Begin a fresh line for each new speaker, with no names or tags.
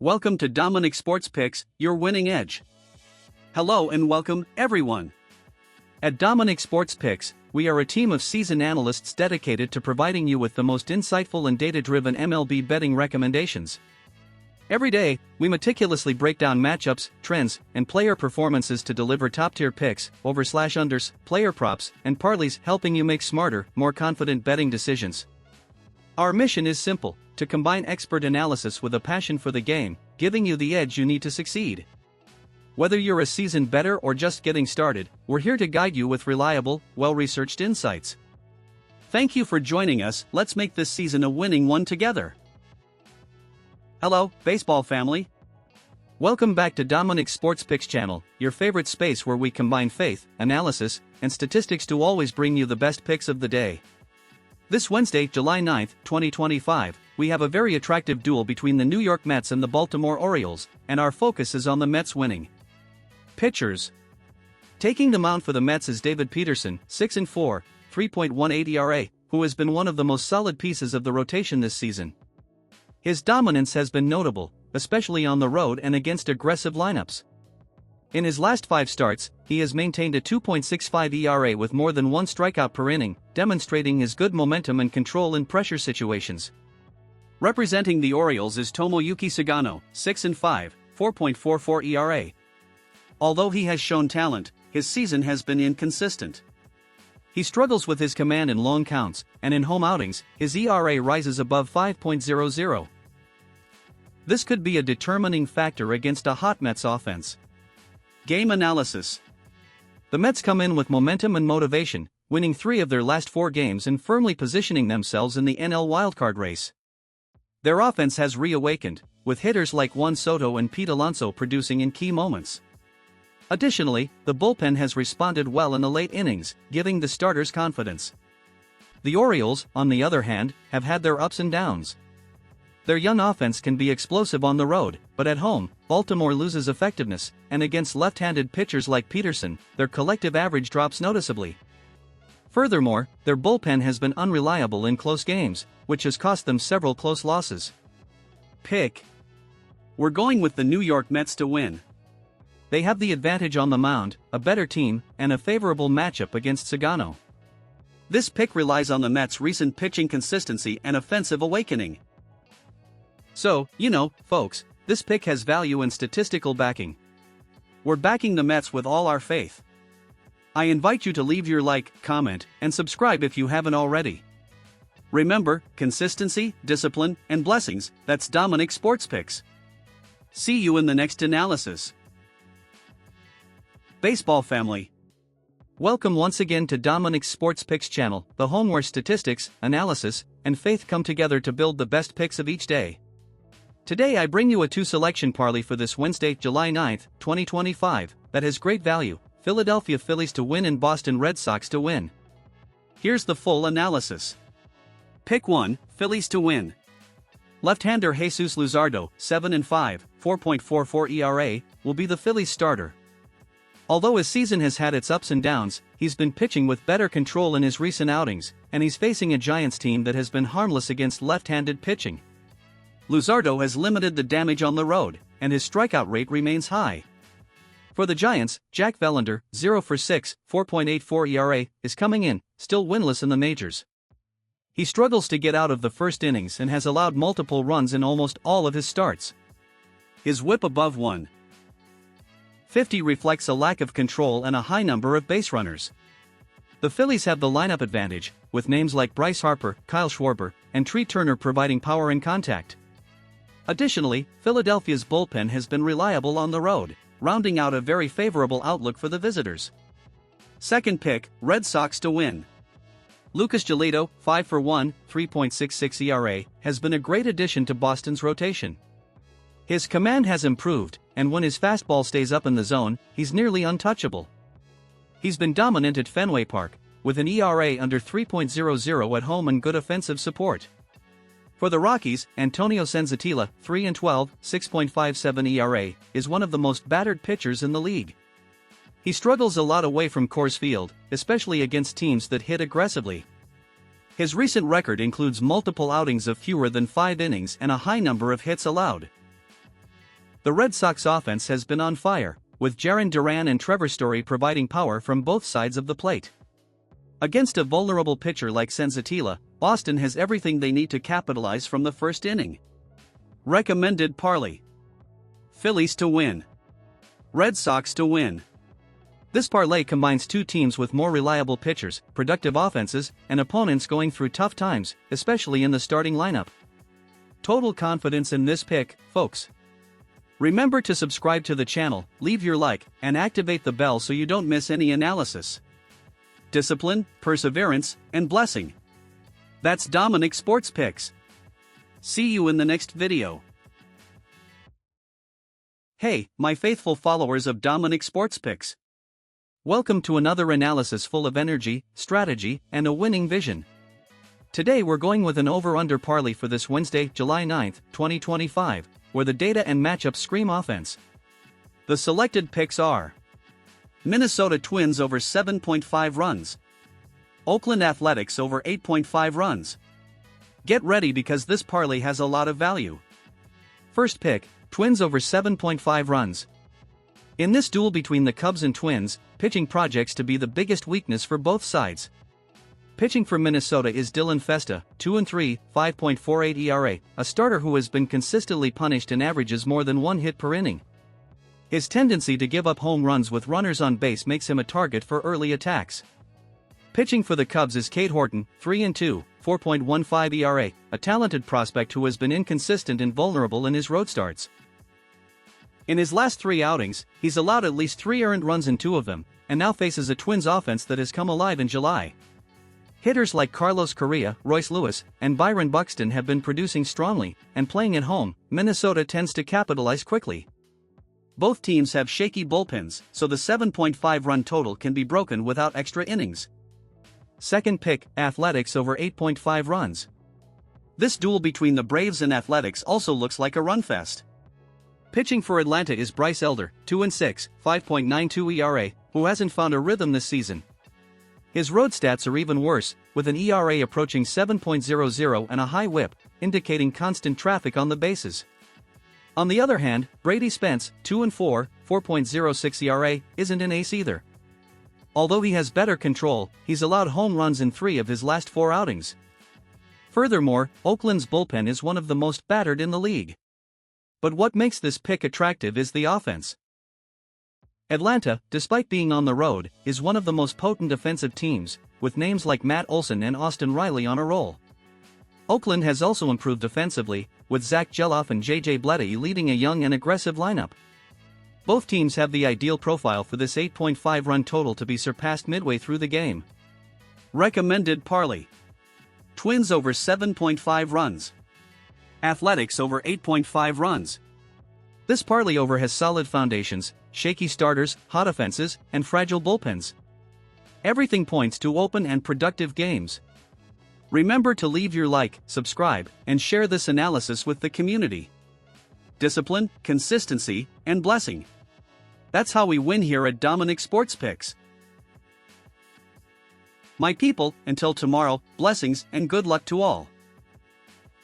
Welcome to Dominic Sports Picks, your winning edge. Hello and welcome, everyone. At Dominic Sports Picks, we are a team of seasoned analysts dedicated to providing you with the most insightful and data-driven MLB betting recommendations. Every day, we meticulously break down matchups, trends, and player performances to deliver top-tier picks, overs/unders, player props, and parlays, helping you make smarter, more confident betting decisions. Our mission is simple: to combine expert analysis with a passion for the game, giving you the edge you need to succeed. Whether you're a seasoned bettor or just getting started, we're here to guide you with reliable, well-researched insights. Thank you for joining us. Let's make this season a winning one together. Hello, baseball family. Welcome back to Dominic Sports Picks channel, your favorite space where we combine faith, analysis, and statistics to always bring you the best picks of the day. This Wednesday, July 9, 2025, we have a very attractive duel between the New York Mets and the Baltimore Orioles, and our focus is on the Mets winning. Pitchers. Taking the mound for the Mets is David Peterson, 6-4, 3.18 ERA, who has been one of the most solid pieces of the rotation this season. His dominance has been notable, especially on the road and against aggressive lineups. In his last 5 starts, he has maintained a 2.65 ERA with more than 1 strikeout per inning, demonstrating his good momentum and control in pressure situations. Representing the Orioles is Tomoyuki Sugano, 6-5, 4.44 ERA. Although he has shown talent, his season has been inconsistent. He struggles with his command in long counts, and in home outings, his ERA rises above 5.00. This could be a determining factor against a hot Mets offense. Game analysis. The Mets come in with momentum and motivation, winning 3 of their last 4 games and firmly positioning themselves in the NL wildcard race. Their offense has reawakened, with hitters like Juan Soto and Pete Alonso producing in key moments. Additionally, the bullpen has responded well in the late innings, giving the starters confidence. The Orioles, on the other hand, have had their ups and downs. Their young offense can be explosive on the road, but at home, Baltimore loses effectiveness, and against left-handed pitchers like Peterson, their collective average drops noticeably. Furthermore, their bullpen has been unreliable in close games, which has cost them several close losses. Pick. We're going with the New York Mets to win. They have the advantage on the mound, a better team, and a favorable matchup against Sugano. This pick relies on the Mets' recent pitching consistency and offensive awakening. So, folks, this pick has value and statistical backing. We're backing the Mets with all our faith. I invite you to leave your like, comment, and subscribe if you haven't already. Remember, consistency, discipline, and blessings, that's Dominic Sports Picks. See you in the next analysis. Baseball family. Welcome once again to Dominic's Sports Picks channel, the home where statistics, analysis, and faith come together to build the best picks of each day. Today I bring you a 2-selection parlay for this Wednesday, July 9, 2025, that has great value: Philadelphia Phillies to win and Boston Red Sox to win. Here's the full analysis. Pick 1, Phillies to win. Left-hander Jesus Luzardo, 7-5, 4.44 ERA, will be the Phillies starter. Although his season has had its ups and downs, he's been pitching with better control in his recent outings, and he's facing a Giants team that has been harmless against left-handed pitching. Luzardo has limited the damage on the road, and his strikeout rate remains high. For the Giants, Jack Verlander, 0-for-6, 4.84 ERA, is coming in, still winless in the majors. He struggles to get out of the first innings and has allowed multiple runs in almost all of his starts. His whip above 1.50 reflects a lack of control and a high number of base runners. The Phillies have the lineup advantage, with names like Bryce Harper, Kyle Schwarber, and Trey Turner providing power and contact. Additionally, Philadelphia's bullpen has been reliable on the road, rounding out a very favorable outlook for the visitors. Second pick, Red Sox to win. Lucas Giolito, 5-for-1, 3.66 ERA, has been a great addition to Boston's rotation. His command has improved, and when his fastball stays up in the zone, he's nearly untouchable. He's been dominant at Fenway Park, with an ERA under 3.00 at home and good offensive support. For the Rockies, Antonio Senzatela, 3-12, 6.57 ERA, is one of the most battered pitchers in the league. He struggles a lot away from Coors Field, especially against teams that hit aggressively. His recent record includes multiple outings of fewer than 5 innings and a high number of hits allowed. The Red Sox offense has been on fire, with Jarren Duran and Trevor Story providing power from both sides of the plate. Against a vulnerable pitcher like Senzatela, Boston has everything they need to capitalize from the first inning. Recommended parlay: Phillies to win, Red Sox to win. This parlay combines two teams with more reliable pitchers, productive offenses, and opponents going through tough times, especially in the starting lineup. Total confidence in this pick, folks. Remember to subscribe to the channel, leave your like, and activate the bell so you don't miss any analysis. Discipline, perseverance, and blessing. That's Dominic Sports Picks. See you in the next video. Hey, my faithful followers of Dominic Sports Picks. Welcome to another analysis full of energy, strategy, and a winning vision. Today we're going with an over-under parlay for this Wednesday, July 9th, 2025, where the data and matchups scream offense. The selected picks are: Minnesota Twins over 7.5 runs. Oakland Athletics over 8.5 runs. Get ready because this parlay has a lot of value. First pick, Twins over 7.5 runs. In this duel between the Cubs and Twins, pitching projects to be the biggest weakness for both sides. Pitching for Minnesota is Dylan Festa, 2-3, 5.48 ERA, a starter who has been consistently punished and averages more than one hit per inning. His tendency to give up home runs with runners on base makes him a target for early attacks. Pitching for the Cubs is Cade Horton, 3-2, 4.15 ERA, a talented prospect who has been inconsistent and vulnerable in his road starts. In his last 3 outings, he's allowed at least 3 earned runs in 2 of them, and now faces a Twins offense that has come alive in July. Hitters like Carlos Correa, Royce Lewis, and Byron Buxton have been producing strongly, and playing at home, Minnesota tends to capitalize quickly. Both teams have shaky bullpens, so the 7.5 run total can be broken without extra innings. Second pick, Athletics over 8.5 runs. This duel between the Braves and Athletics also looks like a run fest. Pitching for Atlanta is Bryce Elder, 2-6, 5.92 ERA, who hasn't found a rhythm this season. His road stats are even worse, with an ERA approaching 7.00 and a high whip, indicating constant traffic on the bases. On the other hand, Brady Spence, 2-4, 4.06 ERA, isn't an ace either. Although he has better control, he's allowed home runs in 3 of his last 4 outings. Furthermore, Oakland's bullpen is one of the most battered in the league. But what makes this pick attractive is the offense. Atlanta, despite being on the road, is one of the most potent offensive teams, with names like Matt Olson and Austin Riley on a roll. Oakland has also improved offensively, with Zach Geloff and J.J. Bleday leading a young and aggressive lineup. Both teams have the ideal profile for this 8.5 run total to be surpassed midway through the game. Recommended parlay: Twins over 7.5 runs. Athletics over 8.5 runs. This parlay over has solid foundations, shaky starters, hot offenses, and fragile bullpens. Everything points to open and productive games. Remember to leave your like, subscribe, and share this analysis with the community. Discipline, consistency, and blessing. That's how we win here at Dominic Sports Picks. My people, until tomorrow, blessings and good luck to all.